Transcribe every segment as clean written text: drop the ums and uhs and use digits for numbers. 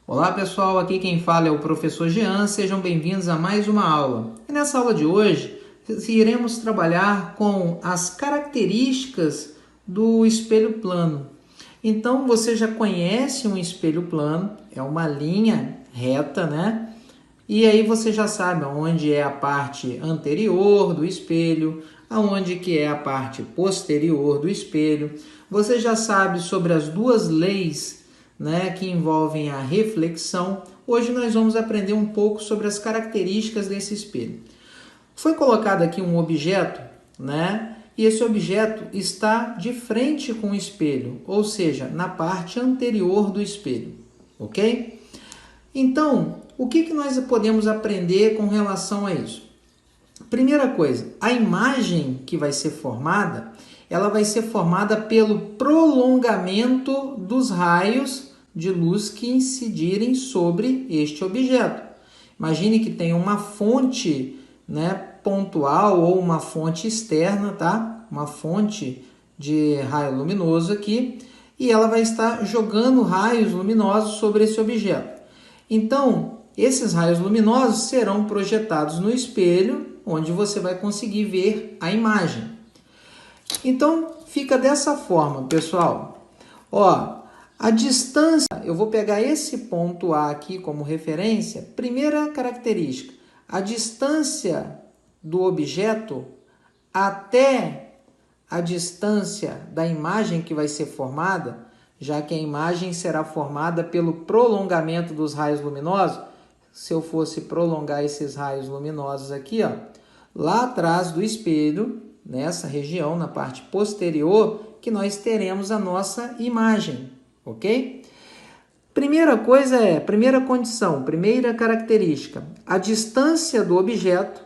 Olá pessoal, aqui quem fala é o professor Jean, sejam bem-vindos a mais uma aula. E nessa aula de hoje, iremos trabalhar com as características do espelho plano. Então, você já conhece um espelho plano, é uma linha reta, né? E aí você já sabe onde é a parte anterior do espelho, aonde que é a parte posterior do espelho. Você já sabe sobre as duas leis, né, que envolvem a reflexão. Hoje nós vamos aprender um pouco sobre as características desse espelho. Foi colocado aqui um objeto, né? E esse objeto está de frente com o espelho, ou seja, na parte anterior do espelho, ok? Então, o que nós podemos aprender com relação a isso? Primeira coisa, a imagem que vai ser formada, ela vai ser formada pelo prolongamento dos raios de luz que incidirem sobre este objeto. Imagine que tem uma fonte, né, pontual ou uma fonte externa, tá? Uma fonte de raio luminoso aqui, e ela vai estar jogando raios luminosos sobre esse objeto. Então, esses raios luminosos serão projetados no espelho, onde você vai conseguir ver a imagem. Então, fica dessa forma, pessoal. Ó, a distância, eu vou pegar esse ponto A aqui como referência. Primeira característica, a distância do objeto até a distância da imagem que vai ser formada, já que a imagem será formada pelo prolongamento dos raios luminosos. Se eu fosse prolongar esses raios luminosos aqui, ó, lá atrás do espelho, nessa região, na parte posterior, que nós teremos a nossa imagem, ok? Primeira condição, primeira característica, a distância do objeto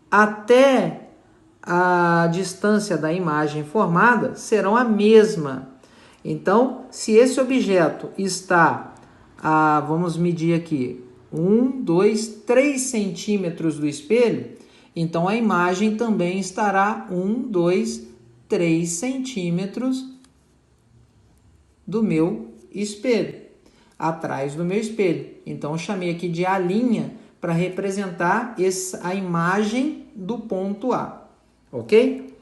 até a distância da imagem formada serão a mesma. Então, se esse objeto está vamos medir aqui, 1, 2, 3 centímetros do espelho, então a imagem também estará 1, 2, 3 centímetros do meu espelho, atrás do meu espelho. Então, eu chamei aqui de A' para representar a imagem do ponto A, ok?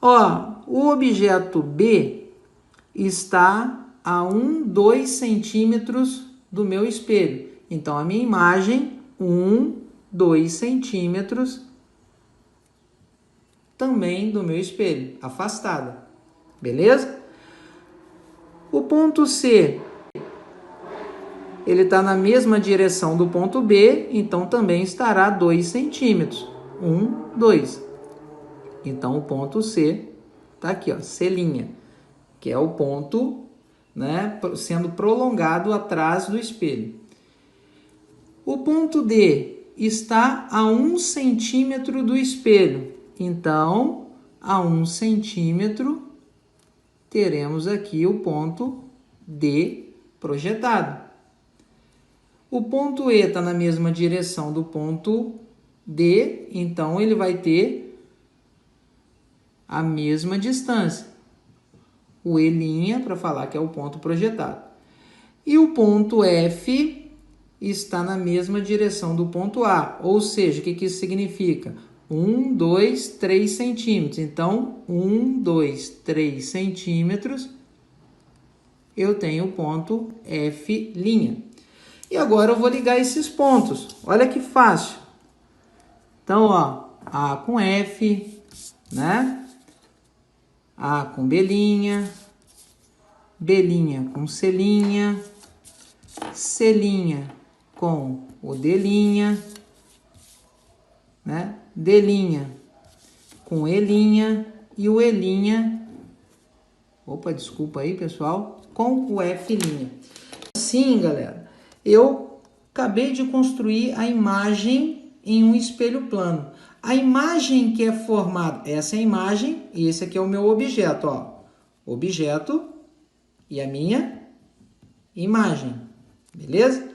Ó, o objeto B está a 1, 2 centímetros do meu espelho. Então, a minha imagem, 1, 2 centímetros também do meu espelho, afastada. Beleza? O ponto C, ele está na mesma direção do ponto B, então também estará a 2 centímetros. 1, 2. Então, o ponto C está aqui, ó, C', que é o ponto, né, sendo prolongado atrás do espelho. O ponto D está a 1 centímetro do espelho. Então, a 1 centímetro, teremos aqui o ponto D projetado. O ponto E está na mesma direção do ponto D, então ele vai ter a mesma distância. O E' para falar que é o ponto projetado. E o ponto F está na mesma direção do ponto A, ou seja, o que isso significa? 1, 2, 3 centímetros. Então, 1, 2, 3 centímetros, eu tenho o ponto F'. E agora eu vou ligar esses pontos. Olha que fácil. Então, ó, A com F, né? A com B', B' com C', C' com o D', né? D' com E' e o E', opa, desculpa aí, pessoal, com o F'. Assim, galera, eu acabei de construir a imagem em um espelho plano. A imagem que é formada, essa é a imagem e esse aqui é o meu objeto, ó. Objeto e a minha imagem, beleza?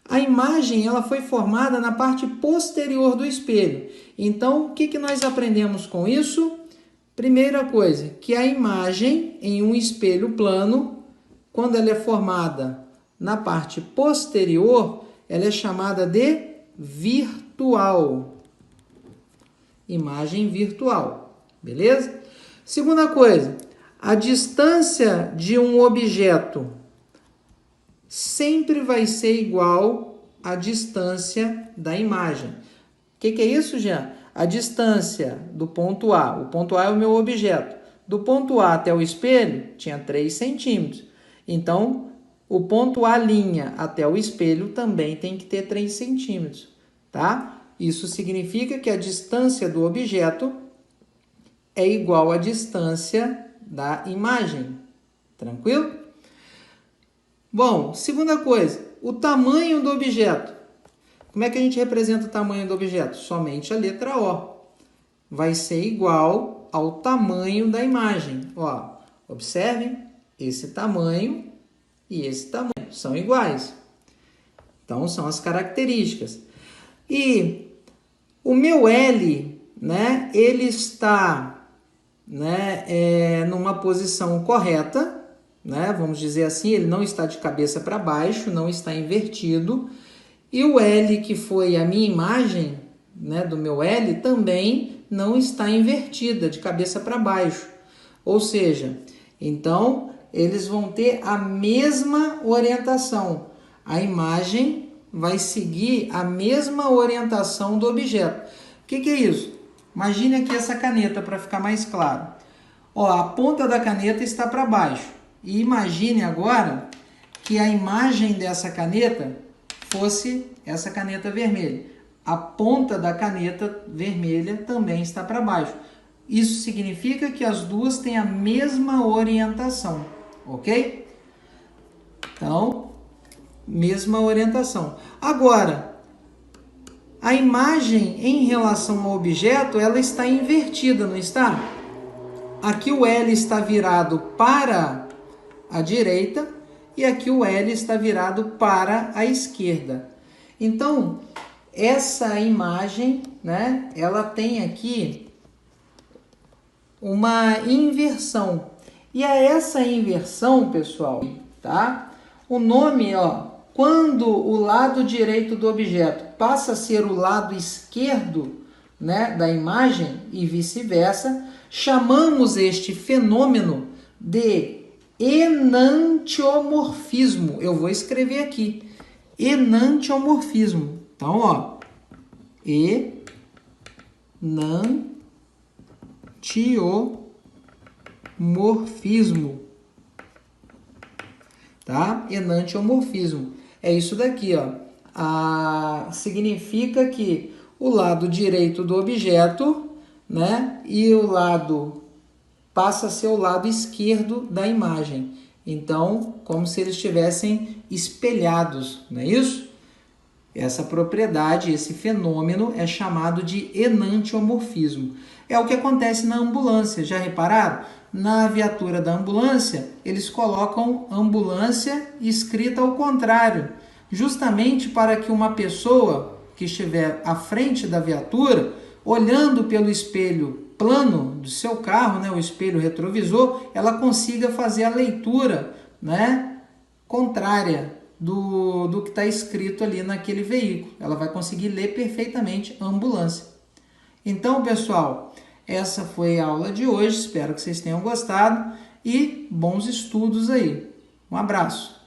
A imagem, ela foi formada na parte posterior do espelho. Então, o que nós aprendemos com isso? Primeira coisa, que a imagem em um espelho plano, quando ela é formada na parte posterior, ela é chamada de virtual. Imagem virtual, beleza? Segunda coisa, a distância de um objeto sempre vai ser igual à distância da imagem. O que é isso, Jean? A distância do ponto A, o ponto A é o meu objeto, do ponto A até o espelho tinha 3 centímetros. Então, o ponto A' até o espelho também tem que ter 3 centímetros, tá? Isso significa que a distância do objeto é igual à distância da imagem. Tranquilo? Bom, segunda coisa, o tamanho do objeto. Como é que a gente representa o tamanho do objeto? Somente a letra O. Vai ser igual ao tamanho da imagem. Ó, observe, esse tamanho e esse tamanho são iguais. Então, são as características. E o meu L, né, ele está, né, numa posição correta, né, vamos dizer assim, ele não está de cabeça para baixo, não está invertido. E o L, que foi a minha imagem, né, do meu L, também não está invertida, de cabeça para baixo. Ou seja, então, eles vão ter a mesma orientação. A imagem vai seguir a mesma orientação do objeto. O que é isso? Imagine aqui essa caneta para ficar mais claro. Ó, a ponta da caneta está para baixo. E imagine agora que a imagem dessa caneta fosse essa caneta vermelha. A ponta da caneta vermelha também está para baixo. Isso significa que as duas têm a mesma orientação, ok? Então, mesma orientação. Agora, a imagem em relação ao objeto, ela está invertida, não está? Aqui o L está virado para a direita e aqui o L está virado para a esquerda. Então, essa imagem, né, ela tem aqui uma inversão. E a essa inversão, pessoal, tá? O nome, ó, quando o lado direito do objeto passa a ser o lado esquerdo, né, da imagem e vice-versa, chamamos este fenômeno de enantiomorfismo. Eu vou escrever aqui. Enantiomorfismo. Então, ó, enantiomorfismo. Tá? Enantiomorfismo. É isso daqui, ó. Significa que o lado direito do objeto, né, e o lado passa a ser o lado esquerdo da imagem. Então, como se eles estivessem espelhados, não é isso? Essa propriedade, esse fenômeno é chamado de enantiomorfismo. É o que acontece na ambulância, já repararam? Na viatura da ambulância, eles colocam ambulância escrita ao contrário, justamente para que uma pessoa que estiver à frente da viatura, olhando pelo espelho plano do seu carro, né, o espelho retrovisor, ela consiga fazer a leitura, né, contrária do que está escrito ali naquele veículo. Ela vai conseguir ler perfeitamente a ambulância. Então, pessoal, essa foi a aula de hoje. Espero que vocês tenham gostado e bons estudos aí. Um abraço!